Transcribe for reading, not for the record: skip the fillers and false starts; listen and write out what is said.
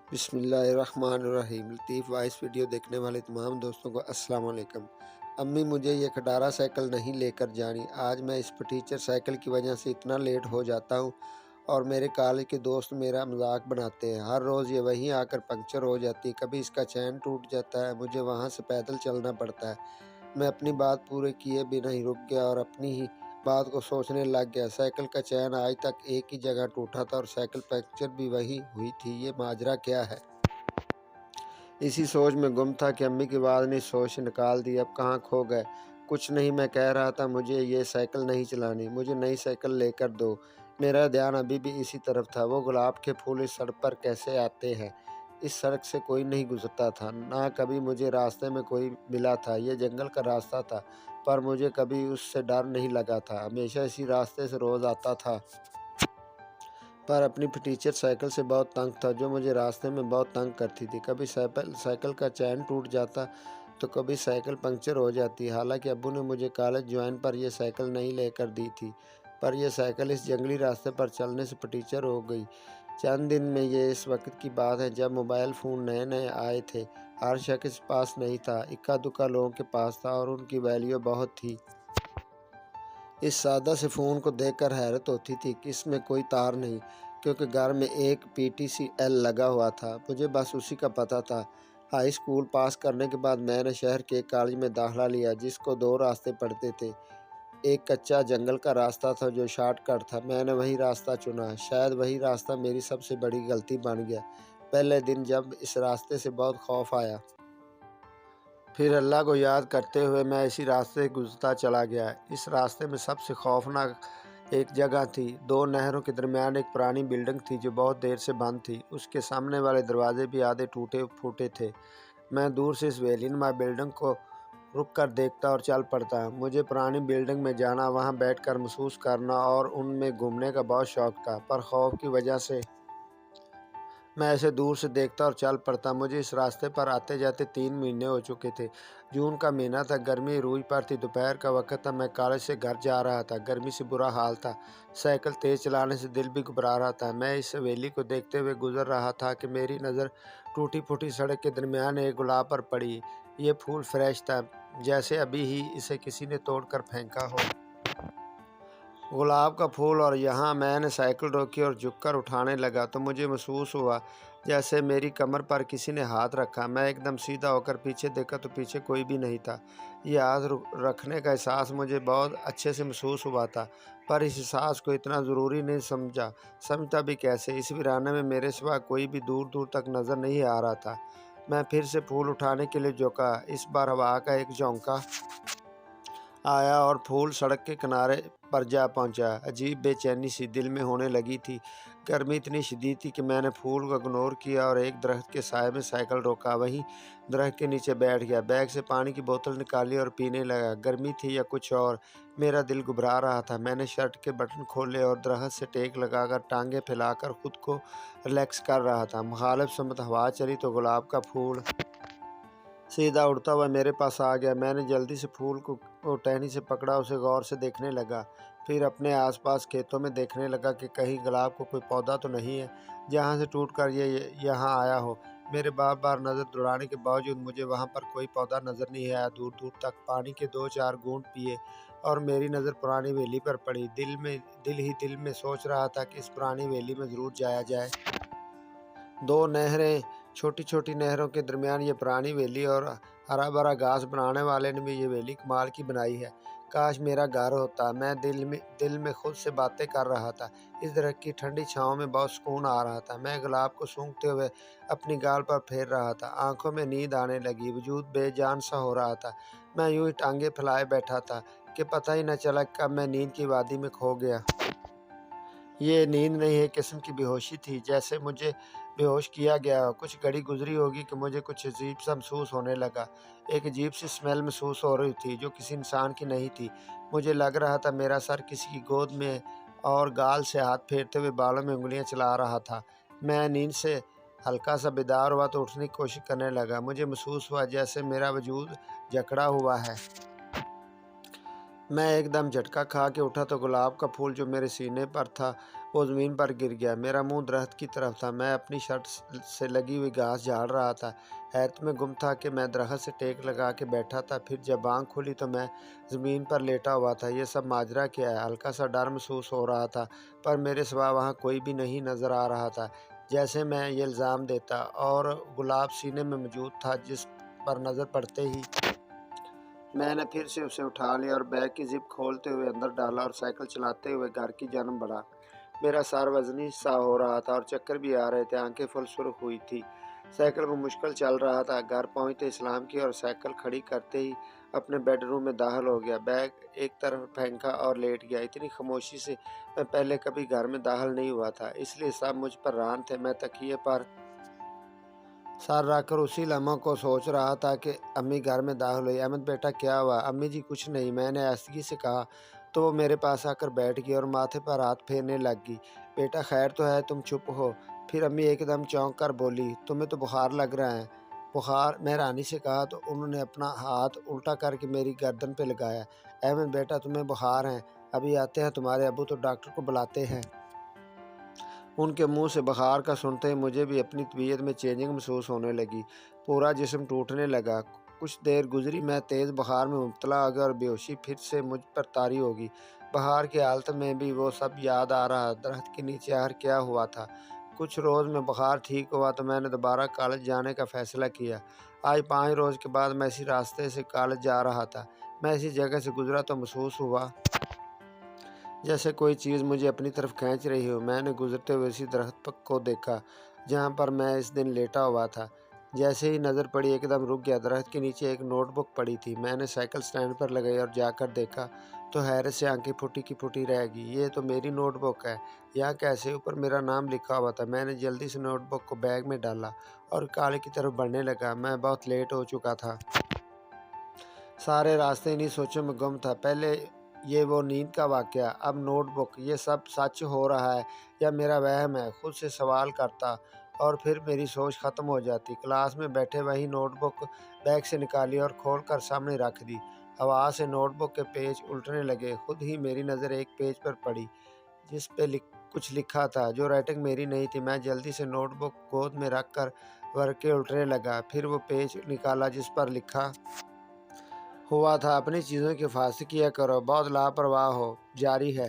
بسم اللہ الرحمن الرحیم۔ لطیف وائس ویڈیو دیکھنے والے تمام دوستوں کو السلام علیکم۔ امی مجھے یہ کھٹارا سائیکل نہیں لے کر جانی، آج میں اس ٹیچر سائیکل کی وجہ سے اتنا لیٹ ہو جاتا ہوں اور میرے کالج کے دوست میرا مذاق بناتے ہیں۔ ہر روز یہ وہیں آ کر پنکچر ہو جاتی، کبھی اس کا چین ٹوٹ جاتا ہے، مجھے وہاں سے پیدل چلنا پڑتا ہے۔ میں اپنی بات پورے کیے بنا ہی رک گیا اور اپنی ہی بات کو سوچنے لگ گیا۔ سائیکل کا چین آج تک ایک ہی جگہ ٹوٹا تھا اور سائیکل پنکچر بھی وہی ہوئی تھی، یہ ماجرا کیا ہے؟ اسی سوچ میں گم تھا کہ امی کی آواز نے سوچ سے نکال دی۔ اب کہاں کھو گئے؟ کچھ نہیں، میں کہہ رہا تھا مجھے یہ سائیکل نہیں چلانی، مجھے نئی سائیکل لے کر دو۔ میرا دھیان ابھی بھی اسی طرف تھا۔ وہ گلاب کے پھول اس سڑک پر کیسے آتے ہیں؟ اس سڑک سے کوئی نہیں گزرتا تھا، نہ کبھی مجھے راستے میں کوئی ملا تھا۔ یہ جنگل کا راستہ تھا، پر مجھے کبھی اس سے ڈر نہیں لگا تھا۔ ہمیشہ اسی راستے سے روز آتا تھا، پر اپنی ٹیچر سائیکل سے بہت تنگ تھا، جو مجھے راستے میں بہت تنگ کرتی تھی۔ کبھی سائیکل کا چین ٹوٹ جاتا تو کبھی سائیکل پنکچر ہو جاتی۔ حالانکہ ابو نے مجھے کالج جوائن پر یہ سائیکل نہیں لے کر دی تھی، پر یہ سائیکل اس جنگلی راستے پر چلنے سے پنکچر ہو گئی۔ چند دن میں یہ اس وقت کی بات ہے جب موبائل فون نئے نئے آئے تھے، ہر شخص پاس نہیں تھا، اکا دکا لوگوں کے پاس تھا اور ان کی ویلیو بہت تھی۔ اس سادہ سے فون کو دیکھ کر حیرت ہوتی تھی کہ اس میں کوئی تار نہیں، کیونکہ گھر میں ایک PTCL لگا ہوا تھا۔ مجھے بس اسی کا پتہ تھا۔ ہائی اسکول پاس کرنے کے بعد میں نے شہر کے ایک کالج میں داخلہ لیا، جس کو دو راستے پڑتے تھے۔ ایک کچا جنگل کا راستہ تھا جو شارٹ کٹ تھا، میں نے وہی راستہ چنا۔ شاید وہی راستہ میری سب سے بڑی غلطی بن گیا۔ پہلے دن جب اس راستے سے بہت خوف آیا، پھر اللہ کو یاد کرتے ہوئے میں اسی راستے سے گزرتا چلا گیا۔ اس راستے میں سب سے خوفناک ایک جگہ تھی۔ دو نہروں کے درمیان ایک پرانی بلڈنگ تھی جو بہت دیر سے بند تھی۔ اس کے سامنے والے دروازے بھی آدھے ٹوٹے پھوٹے تھے۔ میں دور سے اس ویلی نما بلڈنگ کو رک کر دیکھتا اور چل پڑتا۔ مجھے پرانی بلڈنگ میں جانا، وہاں بیٹھ کر محسوس کرنا اور ان میں گھومنے کا بہت شوق تھا، پر خوف کی وجہ سے میں اسے دور سے دیکھتا اور چل پڑتا۔ مجھے اس راستے پر آتے جاتے 3 مہینے ہو چکے تھے۔ جون کا مہینہ تھا، گرمی عروج پر تھی، دوپہر کا وقت تھا۔ میں کالج سے گھر جا رہا تھا، گرمی سے برا حال تھا، سائیکل تیز چلانے سے دل بھی گھبرا رہا تھا۔ میں اس حویلی کو دیکھتے ہوئے گزر رہا تھا کہ میری نظر ٹوٹی پھوٹی سڑک کے درمیان ایک گلاب پر پڑی۔ یہ پھول فریش تھا، جیسے ابھی ہی اسے کسی نے توڑ کر پھینکا ہو۔ گلاب کا پھول، اور یہاں میں نے سائیکل روکی اور جھک کر اٹھانے لگا تو مجھے محسوس ہوا جیسے میری کمر پر کسی نے ہاتھ رکھا۔ میں ایک دم سیدھا ہو کر پیچھے دیکھا تو پیچھے کوئی بھی نہیں تھا۔ یہ ہاتھ رکھنے کا احساس مجھے بہت اچھے سے محسوس ہوا تھا، پر اس احساس کو اتنا ضروری نہیں سمجھتا بھی کیسے؟ اس ویرانے میں میرے سوا کوئی بھی دور دور تک نظر نہیں آ رہا تھا۔ میں پھر سے پھول اٹھانے کے لیے جھکا۔ اس بار ہوا کا ایک جھونکا آیا اور پھول سڑک کے کنارے پر جا پہنچا۔ عجیب بے چینی سی دل میں ہونے لگی تھی۔ گرمی اتنی شدید تھی کہ میں نے پھول کو اگنور کیا اور ایک درخت کے سائے میں سائیکل روکا، وہیں درخت کے نیچے بیٹھ گیا، بیگ سے پانی کی بوتل نکالی اور پینے لگا۔ گرمی تھی یا کچھ اور، میرا دل گھبرا رہا تھا۔ میں نے شرٹ کے بٹن کھولے اور درخت سے ٹیک لگا کر ٹانگیں پھیلا کر خود کو ریلیکس کر رہا تھا۔ مخالف سمت ہوا چلی تو گلاب کا پھول سیدھا اڑتا ہوا میرے پاس آ گیا۔ میں نے جلدی سے پھول کو ٹہنی سے پکڑا، اسے غور سے دیکھنے لگا، پھر اپنے آس پاس کھیتوں میں دیکھنے لگا کہ کہیں گلاب کو کوئی پودا تو نہیں ہے جہاں سے ٹوٹ کر یہ یہاں آیا ہو۔ میرے بار بار نظر دوڑانے کے باوجود مجھے وہاں پر کوئی پودا نظر نہیں آیا۔ دور دور تک پانی کے 2-4 گھونٹ پیے اور میری نظر پرانی ویلی پر پڑی۔ دل میں سوچ رہا تھا کہ اس پرانی ویلی میں ضرور جایا جائے۔ 2 نہریں، چھوٹی چھوٹی نہروں کے درمیان یہ پرانی ویلی، اور ہرا بھرا گھاس، بنانے والے نے بھی یہ ویلی کمال کی بنائی ہے۔ کاش میرا گھر ہوتا۔ میں دل میں خود سے باتیں کر رہا تھا۔ اس درخت کی ٹھنڈی چھاؤں میں بہت سکون آ رہا تھا۔ میں گلاب کو سونگھتے ہوئے اپنی گال پر پھیر رہا تھا۔ آنکھوں میں نیند آنے لگی، وجود بے جان سا ہو رہا تھا۔ میں یوں ہی ٹانگیں پھیلائے بیٹھا تھا کہ پتہ ہی نہ چلا کب میں نیند کی وادی میں کھو گیا۔ یہ نیند نہیں، ایک قسم کی بے ہوشی تھی، جیسے مجھے بے ہوش کیا گیا ہو۔ کچھ گھڑی گزری ہوگی کہ مجھے کچھ عجیب سا محسوس ہونے لگا۔ ایک عجیب سی اسمیل محسوس ہو رہی تھی جو کسی انسان کی نہیں تھی۔ مجھے لگ رہا تھا میرا سر کسی کی گود میں ہے اور گال سے ہاتھ پھیرتے ہوئے بالوں میں انگلیاں چلا رہا تھا۔ میں نیند سے ہلکا سا بیدار ہوا تو اٹھنے کی کوشش کرنے لگا۔ مجھے محسوس ہوا جیسے میرا وجود جکڑا ہوا ہے۔ میں ایک دم جھٹکا کھا کے اٹھا تو گلاب کا پھول جو میرے سینے پر تھا وہ زمین پر گر گیا۔ میرا منہ درخت کی طرف تھا۔ میں اپنی شرٹ سے لگی ہوئی گھاس جھاڑ رہا تھا۔ حیرت میں گم تھا کہ میں درخت سے ٹیک لگا کے بیٹھا تھا۔ پھر جب آنکھ کھلی تو میں زمین پر لیٹا ہوا تھا۔ یہ سب ماجرا کیا ہے؟ ہلکا سا ڈر محسوس ہو رہا تھا، پر میرے سوا وہاں کوئی بھی نہیں نظر آ رہا تھا جیسے میں یہ الزام دیتا، اور گلاب سینے میں موجود تھا جس پر نظر پڑتے ہی میں نے پھر سے اسے اٹھا لیا اور بیگ کی زپ کھولتے ہوئے اندر ڈالا اور سائیکل چلاتے ہوئے گھر کی جانب بڑھا۔ میرا سر وزنی سا ہو رہا تھا اور چکر بھی آ رہے تھے۔ آنکھیں فل سرخ ہوئی تھی۔ سائیکل میں مشکل چل رہا تھا۔ گھر پہنچتے سلام کیا اور سائیکل کھڑی کرتے ہی اپنے بیڈ روم میں داخل ہو گیا۔ بیگ ایک طرف پھینکا اور لیٹ گیا۔ اتنی خاموشی سے میں پہلے کبھی گھر میں داخل نہیں ہوا تھا، اس لیے سب مجھ پر ران تھے۔ میں تکیے پر سر رکھ کر اسی لمحہ کو سوچ رہا تھا کہ امی گھر میں داخل ہوئی۔ احمد بیٹا کیا ہوا؟ امی جی کچھ نہیں، میں نے آہستگی سے کہا تو وہ میرے پاس آ کر بیٹھ گئی اور ماتھے پر ہاتھ پھیرنے لگ گئی۔ بیٹا خیر تو ہے؟ تم چپ ہو۔ پھر امی ایک دم چونک کر بولی، تمہیں تو بخار لگ رہا ہے۔ بخار؟ میں حیرانی سے کہا تو انہوں نے اپنا ہاتھ الٹا کر کے میری گردن پہ لگایا۔ احمد بیٹا تمہیں بخار ہے؟ ابھی آتے ہیں تمہارے ابو تو ڈاکٹر کو بلاتے ہیں۔ ان کے منہ سے بخار کا سنتے ہی مجھے بھی اپنی طبیعت میں چینجنگ محسوس ہونے لگی۔ پورا جسم ٹوٹنے لگا۔ کچھ دیر گزری، میں تیز بخار میں مبتلا ہو گیا اور بے ہوشی پھر سے مجھ پر طاری ہوگی۔ بخار کی حالت میں بھی وہ سب یاد آ رہا، درخت کے نیچے آخر کیا ہوا تھا۔ کچھ روز میں بخار ٹھیک ہوا تو میں نے دوبارہ کالج جانے کا فیصلہ کیا۔ آج 5 روز کے بعد میں اسی راستے سے کالج جا رہا تھا۔ میں اسی جگہ سے گزرا تو محسوس ہوا جیسے کوئی چیز مجھے اپنی طرف کھینچ رہی ہو۔ میں نے گزرتے ہوئے اسی درخت کو دیکھا جہاں پر میں اس دن لیٹا ہوا تھا۔ جیسے ہی نظر پڑی ایک دم رک گیا۔ درخت کے نیچے ایک نوٹ بک پڑی تھی۔ میں نے سائیکل سٹینڈ پر لگائی اور جا کر دیکھا تو حیرت سے آنکھیں پھٹی کی پھٹی رہ گئی۔ یہ تو میری نوٹ بک ہے، یہاں کیسے؟ اوپر میرا نام لکھا ہوا تھا۔ میں نے جلدی سے نوٹ بک کو بیگ میں ڈالا اور کالج کی طرف بڑھنے لگا۔ میں بہت لیٹ ہو چکا تھا۔ سارے راستے انہی سوچوں میں گم تھا۔ پہلے یہ وہ نیند کا واقعہ، اب نوٹ بک، یہ سب سچ ہو رہا ہے یا میرا وہم ہے؟ خود سے سوال کرتا اور پھر میری سوچ ختم ہو جاتی۔ کلاس میں بیٹھے وہی نوٹ بک بیگ سے نکالی اور کھول کر سامنے رکھ دی۔ ہوا سے نوٹ بک کے پیج الٹنے لگے۔ خود ہی میری نظر ایک پیج پر پڑی جس پہ کچھ لکھا تھا، جو رائٹنگ میری نہیں تھی۔ میں جلدی سے نوٹ بک گود میں رکھ کر ورقے الٹنے لگا۔ پھر وہ پیج نکالا جس پر لکھا ہوا تھا، اپنی چیزوں کی حفاظت کیا کرو، بہت لاپرواہ ہو۔ جاری ہے۔